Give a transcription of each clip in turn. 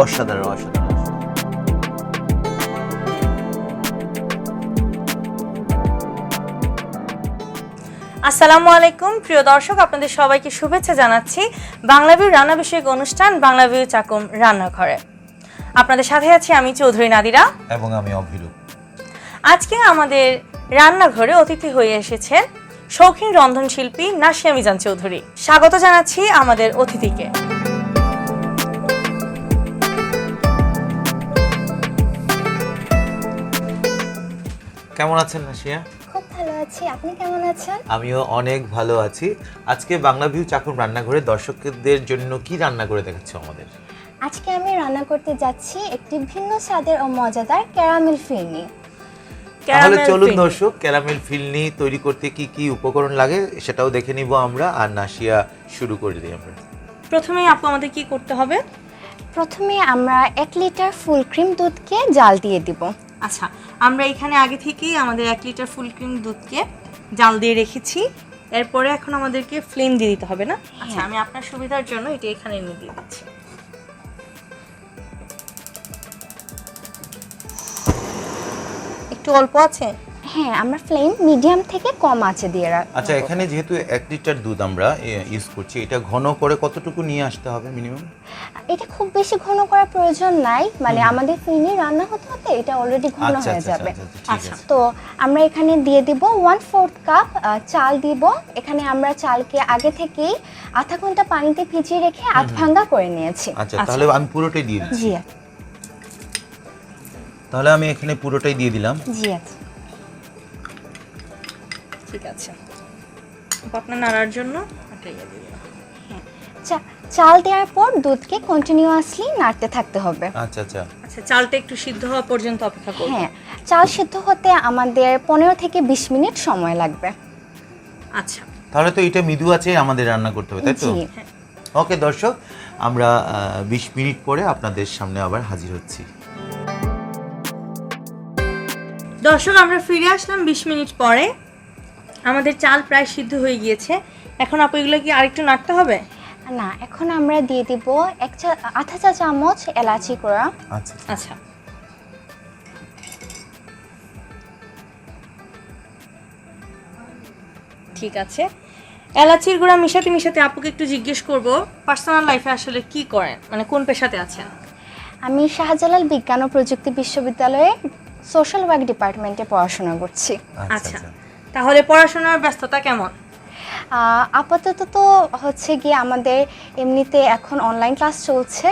অসাধারণ অসাধারণ। আসসালামু আলাইকুম প্রিয় দর্শক, আপনাদের সবাইকে শুভেচ্ছা জানাচ্ছি বাংলাভিউ রান্না বিষয়ক অনুষ্ঠান বাংলাভিউ চাকুম রান্নাঘরে। আপনাদের সাথে আছি আমি চৌধুরী নাদিরা এবং আমি অভিরূপ। আজকে আমাদের রান্নাঘরে অতিথি হয়ে এসেছেন শৌখিন রন্ধনশিল্পী নাসিয়া মিজান চৌধুরী। স্বাগত জানাচ্ছি আমাদের অতিথিকে। কেমন আছেন নাসিয়া? খুব ভালো আছি, আপনি কেমন আছেন? আমিও অনেক ভালো আছি। আজকে বাংলাভিউ চাকুম রান্নাঘরে দর্শকদের জন্য কি রান্না করে দেখাচ্ছ আমাদের? আজকে আমি রান্না করতে যাচ্ছি একটি ভিন্ন স্বাদের ও মজাদার ক্যারামেল ফিরনি। তাহলে চলুন দর্শক, ক্যারামেল ফিরনি তৈরি করতে কি কি উপকরণ লাগে সেটাও দেখে নিব আমরা। আর নাসিয়া শুরু করে দিই আমরা। প্রথমেই আপু আমাদের কি করতে হবে? প্রথমে আমরা 1 লিটার ফুল ক্রিম দুধকে জাল দিয়ে দিব। আচ্ছা, আমরা এখানে আগে থেকেই আমাদের 1 লিটার ফুল ক্রিম দুধকে জাল দিয়ে রেখেছি। এরপরে এখন আমাদেরকে ফ্লেম দিয়ে দিতে হবে না? আচ্ছা, আমি আপনার সুবিধার জন্য এটা এখানে নিয়ে দিয়ে দিচ্ছি। একটু অল্প আছে? হ্যাঁ, আমরা ফ্লেম মিডিয়াম থেকে কম আঁচে দিয়ে রাখব। আচ্ছা, এখানে যেহেতু 1 লিটার দুধ আমরা ইউজ করছি, এটা ঘন করে কতটুকু নিয়ে আসতে হবে মিনিমাম? এটা খুব বেশি ঘন করার প্রয়োজন নাই, মানে আমাদের ফিরনি রান্না হতে হতে এটা অলরেডি ঘন হয়ে যাবে। আচ্ছা, তো আমরা এখানে দিয়ে দিব 1/4 কাপ চাল দিব। এখানে আমরা চালকে আগে থেকেই আধা ঘন্টা পানিতে ভিজিয়ে রেখে আধ ভাঙা করে নিয়েছি। আচ্ছা, তাহলে আমি পুরোটাই দিয়ে দিচ্ছি। জি তাহলে আমি এখানে পুরোটাই দিয়ে দিলাম। জি আচ্ছা, ঠিক আছে। আপনার নাড়ার জন্য চাল দেওয়ার পর দুধকে কন্টিনিউয়াসলি নাড়তে থাকতে হবে। আচ্ছা আচ্ছা আচ্ছা, চালটা একটু সিদ্ধ হওয়া পর্যন্ত অপেক্ষা করব। হ্যাঁ, চাল সিদ্ধ হতে আমাদের 15 থেকে 20 মিনিট সময় লাগবে। আচ্ছা, তাহলে তো এটা মৃদু আছে আমাদের রান্না করতে হবে, তাই তো? জি। ওকে দর্শক, আমরা 20 মিনিট পরে আপনাদের সামনে আবার হাজির হচ্ছি। দর্শক, আমরা ফিরে আসলাম 20 মিনিট পরে। আমাদের চাল প্রায় সিদ্ধ হয়ে গিয়েছে। এখন আপু এগুলো কি আরেকটু নাড়তে হবে? না, এখন আমরা দিয়ে দিব আধা চা চামচ এলাচি করা। আচ্ছা আচ্ছা, ঠিক আছে। এলাচির গুঁড়া মিশাতে মিশাতে আপুকে একটু জিজ্ঞেস করব, পার্সোনাল লাইফে আসলে কি করেন, মানে কোন পেশাতে আছেন? আমি শাহজালাল বিজ্ঞান ও প্রযুক্তি বিশ্ববিদ্যালয়ে সোশ্যাল ওয়ার্ক ডিপার্টমেন্টে পড়াশোনা করছি। আচ্ছা, তাহলে পড়াশোনার ব্যস্ততা কেমন? আপাতত তো হচ্ছে গিয়ে আমাদের এমনিতে এখন অনলাইন ক্লাস চলছে,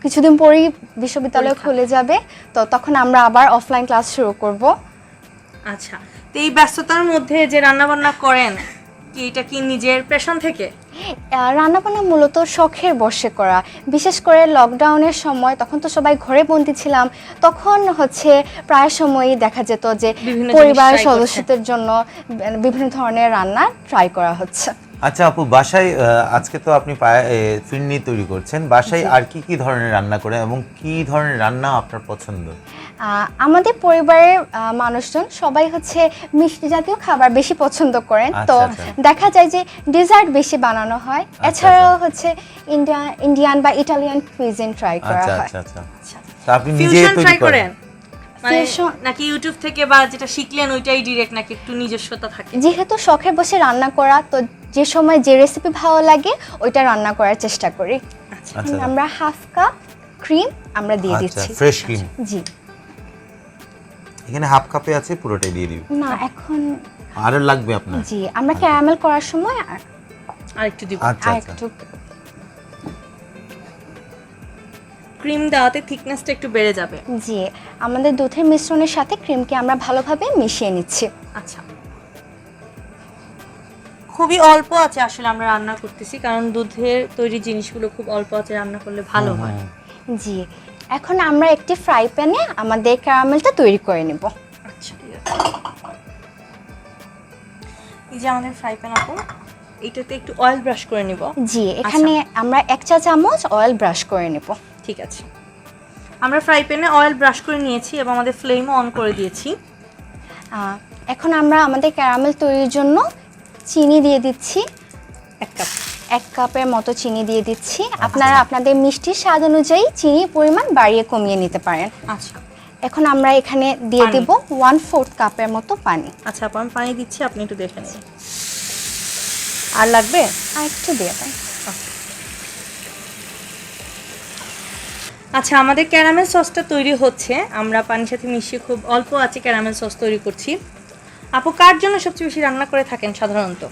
কিছুদিন পরেই বিশ্ববিদ্যালয় খুলে যাবে, তো তখন আমরা আবার অফলাইন ক্লাস শুরু করব। আচ্ছা, তো এই ব্যস্ততার মধ্যে যে রান্নাবান্না করেন, কি এটা কি নিজের প্যাশন থেকে? রান্নাবান্না মূলত শখের বশে করা। বিশেষ করে লকডাউনের সময়, তখন তো সবাই ঘরে বন্দি ছিলাম, তখন হচ্ছে প্রায় সময়ই দেখা যেত যে পরিবারের সদস্যদের জন্য বিভিন্ন ধরনের রান্না ট্রাই করা হচ্ছে। আচ্ছা আপু, বাসায় আজকে তো আপনি ফিরনি তৈরি করছেন, বাসায় আর কি কি ধরনের রান্না করেন এবং কি ধরনের রান্না আপনার পছন্দ? আমাদের পরিবারের মানুষজন সবাই হচ্ছে মিষ্টি জাতীয় খাবার বেশি পছন্দ করেন, তো দেখা যায় যে ডেজার্ট বেশি বানানো হয়। এছাড়াও হচ্ছে ইন্ডিয়ান বা ইটালিয়ান কুইজিন ট্রাই করা হয়। আচ্ছা আচ্ছা আচ্ছা, তো আপনি নিজে তৈরি করেন মানে নাকি ইউটিউব থেকে বা যেটা শিখলেন ওইটাই ডাইরেক্ট, নাকি একটু নিজস্বতা থাকে? যেহেতু শখের বসে রান্না করা, তো যে সময় যে রেসিপি ভালো লাগে ওইটা রান্না করার চেষ্টা করি। আচ্ছা, আমরা 1/2 কাপ ক্রিম আমরা দিয়ে দিচ্ছি। Fresh cream? জি। এখানে 1/2 কাপে আছে, পুরোটাই দিয়ে দিই? না, এখন আরো লাগবে আপনার? জি, আমরা ক্যারামেল করার সময় আরেকটু দিব। আচ্ছা আচ্ছা, ক্রিম দেওয়াতে থিকনেসটা একটু বেড়ে যাবে। জি, আমাদের দুধের মিশ্রণের সাথে ক্রিমকে আমরা ভালোভাবে মিশিয়ে নিচ্ছি। আচ্ছা, খুবই অল্প আছে আসলে আমরা রান্না করতেছি, কারণ দুধের তৈরি জিনিসগুলো খুব অল্প আছে রান্না করলে ভালো হয়। জি, এখন আমরা একটি ফ্রাই প্যানে আমাদের ক্যারামেলটা তৈরি করে নেব। আচ্ছা, ঠিক আছে। এই যে আমাদের ফ্রাই প্যান, আপু এটাতে একটু অয়েল ব্রাশ করে নিব। জি, এখানে আমরা 1 চা চামচ অয়েল ব্রাশ করে নেব। ঠিক আছে, আমরা ফ্রাই প্যানে অয়েল ব্রাশ করে নিয়েছি এবং আমাদের ফ্লেমও অন করে দিয়েছি। এখন আমরা আমাদের ক্যারামেল তৈরির জন্য চিনি দিয়ে দিচ্ছি 1 কাপ। 1 কাপের মতো চিনি দিয়ে দিচ্ছি। আপনারা আপনাদের মিষ্টির স্বাদ অনুযায়ী চিনির পরিমাণ বাড়িয়ে কমিয়ে নিতে পারেন। আচ্ছা, এখন আমরা এখানে দিয়ে দেব 1/4 কাপের মতো পানি। আচ্ছা আপু আমি পানি দিচ্ছি, আপনি একটু দেখে নিন। আর লাগবে? আর একটু দিয়ে দেন। আচ্ছা, আমাদের ক্যারামেল সসটা তৈরি হচ্ছে। আমরা পানির সাথে মিশিয়ে খুব অল্প আছে ক্যারামেল সস তৈরি করছি। আপু কার জন্য সবচেয়ে বেশি রান্না করে থাকেন সাধারণত?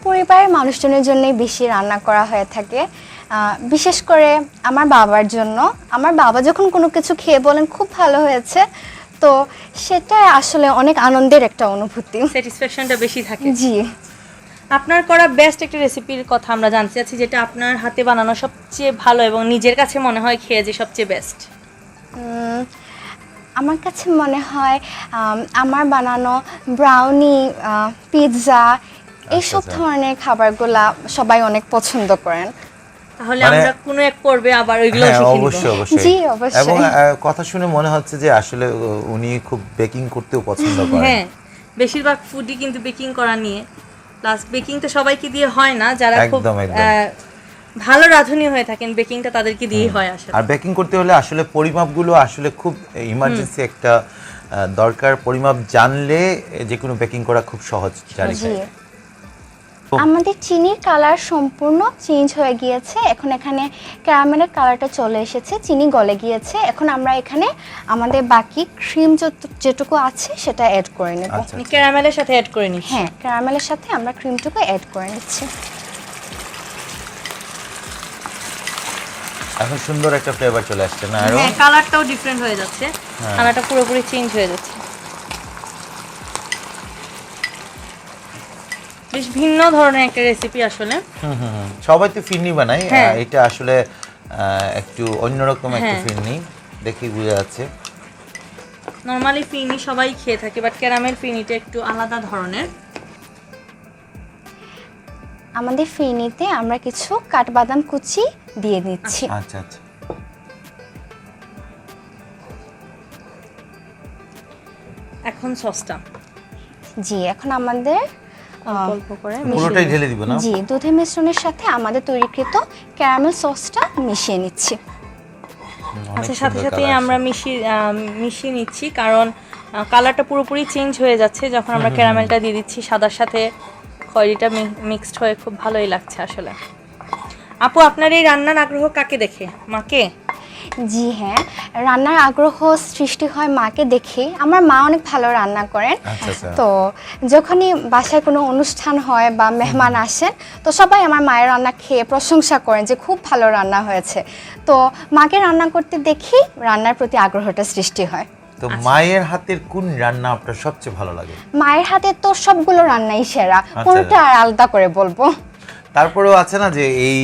পরিবারের মানুষজনের জন্যই বেশি রান্না করা হয়ে থাকে, বিশেষ করে আমার বাবার জন্য। আমার বাবা যখন কোনো কিছু খেয়ে বলেন খুব ভালো হয়েছে, তো সেটা আসলে অনেক আনন্দের একটা অনুভূতি। স্যাটিসফ্যাকশনটা বেশি থাকে। জি। আপনার করা বেস্ট একটা রেসিপির কথা আমরা জানতে চাচ্ছি, যেটা আপনার হাতে বানানো সবচেয়ে ভালো এবং নিজের কাছে মনে হয় খেয়ে যে সবচেয়ে বেস্ট। আমার কাছে মনে হয় আমার বানানো ব্রাউনি, পিৎজা, এইসব ধরনের খাবারগুলা সবাই অনেক পছন্দ করেন। তাহলে আমরা কোনো এক পর্বে আবার ওইগুলো শিখে নিব। অবশ্যই অবশ্যই। জি অবশ্যই। এবং কথা শুনে মনে হচ্ছে যে আসলে উনি খুব বেকিং করতেও পছন্দ করেন। হ্যাঁ, বেশিরভাগ ফুডই কিন্তু বেকিং করা নিয়ে। প্লাস বেকিং তো সবাইকে দিয়ে হয় না, যারা খুব ভালো রাঁধুনি হয়ে থাকেন বেকিংটা তাদেরকে দিয়েই হয় আসলে। আর বেকিং করতে হলে আসলে পরিমাপগুলো আসলে খুব ইমার্জেন্সি একটা দরকার। পরিমাপ জানলে যে কোনো বেকিং করা খুব সহজ। আমাদের চিনির কালার সম্পূর্ণ চেঞ্জ হয়ে গিয়েছে। এখন এখানে ক্যারামেলের কালারটা চলে এসেছে, চিনি গলে গিয়েছে। এখন আমরা এখানে আমাদের বাকি ক্রিম যেটুকু আছে সেটা অ্যাড করে নেব। ক্যারামেলের সাথে অ্যাড করে নিচ্ছি। হ্যাঁ, ক্যারামেলের সাথে আমরা ক্রিমটুকু অ্যাড করে নিচ্ছি। এখন সুন্দর একটা ফ্লেভার চলে আসছে না? আর হ্যাঁ, কালারটাও ডিফারেন্ট হয়ে যাচ্ছে। কালারটা পুরোপুরি চেঞ্জ হয়ে যাচ্ছে। বেশ ভিন্ন ধরনের একটা রেসিপি আসলে। সবাই তো ফিরনি বানায়, এটা আসলে একটু অন্যরকম একটা ফিরনি, দেখেই বোঝা যাচ্ছে। নরমালি ফিরনি সবাই খেয়ে থাকে, বাট ক্যারামেল ফিরনিটা একটু আলাদা ধরনের। আমাদের ফিরনিতে আমরা কিছু কাঠবাদাম কুচি দিয়ে দিচ্ছি। আচ্ছা আচ্ছা। এখন সসটা। জি, এখন আমাদের অল্প করে পুরোটাই ঢেলে দিব না? জি, দুধের মিশ্রণের সাথে আমাদের তৈরিকৃত ক্যারামেল সসটা মিশিয়ে নিচ্ছি। আচ্ছা, সাথে সাথে আমরা মিশিয়ে নিচ্ছি, কারণ কালারটা পুরোপুরি চেঞ্জ হয়ে যাচ্ছে যখন আমরা ক্যারামেলটা দিয়ে দিচ্ছি। সাদার সাথে খয়েরিটা মিক্সড হয়ে খুব ভালোই লাগছে আসলে। আপু আপনার এই রান্নার আগ্রহ কাকে দেখে? মাকে? জি হ্যাঁ, রান্নার আগ্রহ সৃষ্টি হয় মাকে দেখে। আমার মা অনেক ভালো রান্না করেন। তো যখনই বাসায় কোনো অনুষ্ঠান হয় বা মেহমান আসেন, তো সবাই আমার মায়ের রান্না খেয়ে প্রশংসা করেন যে খুব ভালো রান্না হয়েছে। তো মাকে রান্না করতে দেখি রান্নার প্রতি আগ্রহটা সৃষ্টি হয়। তো মায়ের হাতের কোন রান্না আপনার সবচেয়ে ভালো লাগে? মায়ের হাতের তো সবগুলো রান্নাই সেরা, কোনটা আর আলাদা করে বলবো? তারপরেও আছে না যে এই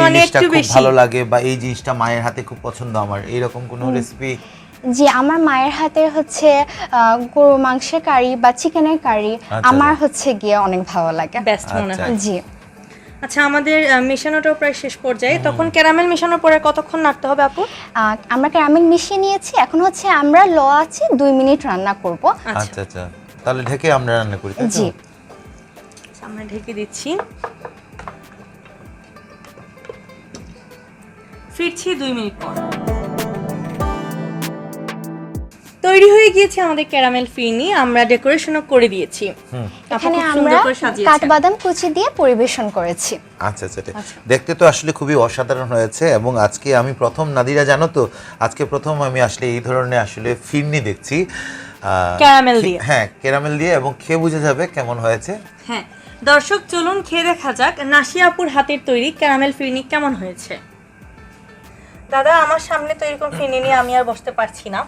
জিনিসটা খুব ভালো লাগে বা এই জিনিসটা মায়ের হাতে খুব পছন্দ আমার, এরকম কোনো রেসিপি? জি, আমার মায়ের হাতের হচ্ছে গরু মাংসের কারি বা চিকেনের কারি আমার হচ্ছে গিয়ে অনেক ভালো লাগে, বেস্ট মনে হয়। জি। আচ্ছা, আমাদের মেশানোটাও প্রায় শেষ পর্যায়ে। তখন ক্যারামেল মেশানোর পরে কতক্ষণ নাড়তে হবে আপু? আমরা ক্যারামেল মিশিয়ে নিয়েছি, এখন হচ্ছে আমরা লো আছে 2 মিনিট রান্না করব। আচ্ছা আচ্ছা, তাহলে ঢেকে আমরা রান্না করি? জি, আমরা ঢেকে দিচ্ছি। ফিরছি 2 মিনিট পর। তৈরি হয়ে গিয়েছে আমাদের ক্যারামেল ফিরনি। আমরা ডেকোরেশনও করে দিয়েছি। এখানে আমরা কাঠবাদাম কুচি দিয়ে পরিবেশন করেছি। আচ্ছা আচ্ছা, দেখতে তো আসলে খুবই অসাধারণ হয়েছে। এবং আজকে আমি প্রথম, নাদিরা জানো তো, আজকে প্রথম আমি আসলে এই ধরনের আসলে ফিরনি দেখছি ক্যারামেল দিয়ে। হ্যাঁ, ক্যারামেল দিয়ে, এবং খেয়ে বুঝে যাবে কেমন হয়েছে। হ্যাঁ দর্শক, চলুন খেয়ে দেখা যাক নাসিয়া আপুর হাতের তৈরি ক্যারামেল ফিরনি কেমন হয়েছে। দাদা, আমার সামনে তো এরকম ফিরনি নিয়ে আমি আর বসতে পারছি না।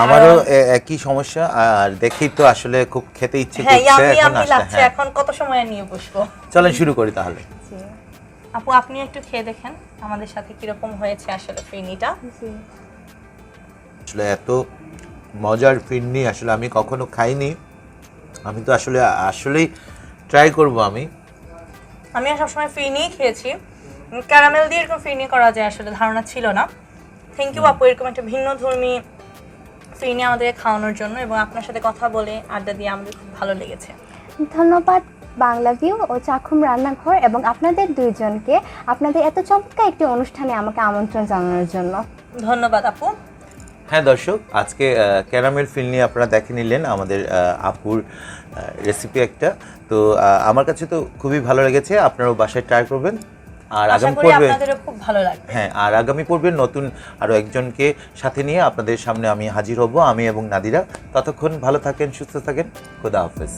আমারও একই সমস্যা, আর দেখেই তো আসলে খুব খেতে ইচ্ছে করছে। এখন কত সময় নিয়ে বসবো? চলেন শুরু করি তাহলে। আপু আপনি একটু খেয়ে দেখেন আমাদের সাথে কিরকম হয়েছে আসলে ফিরনিটা। আসলে এত মজার ফিরনি আসলে আমি কখনো খাইনি। আমি তো আসলেই ট্রাই করব। আমি সবসময় ফিরনি খেয়েছি, ক্যারামেল দিয়ে এরকম ফিরনি করা যায় আসলে ধারণা ছিল না। থ্যাংক ইউ আপু এরকম একটা ভিন্ন ধর্মী ফিরনি আমাদের খাওয়ানোর জন্য, এবং আপনার সাথে কথা বলে আড্ডা দিয়ে আমাদের খুব ভালো লেগেছে। ধন্যবাদ বাংলা ভিউ ও চাখুম রান্নাঘর এবং আপনাদের দুইজনকে আপনাদের এত চমৎকার একটি অনুষ্ঠানে আমাকে আমন্ত্রণ জানানোর জন্য। ধন্যবাদ আপু। হ্যাঁ দর্শক, আজকে ক্যারামেল ফিল নিয়ে আপনারা দেখে নিলেন আমাদের আপুর রেসিপি একটা। তো আমার কাছে তো খুবই ভালো লেগেছে, আপনারাও বাসায় ট্রাই করবেন। আর আগামী পর্বে আপনাদেরও খুব ভালো লাগবে। হ্যাঁ, আর আগামী পর্বে নতুন আরও একজনকে সাথে নিয়ে আপনাদের সামনে আমি হাজির হব, আমি এবং নাদিরা। ততক্ষণ ভালো থাকেন, সুস্থ থাকেন, খোদা হাফেজ।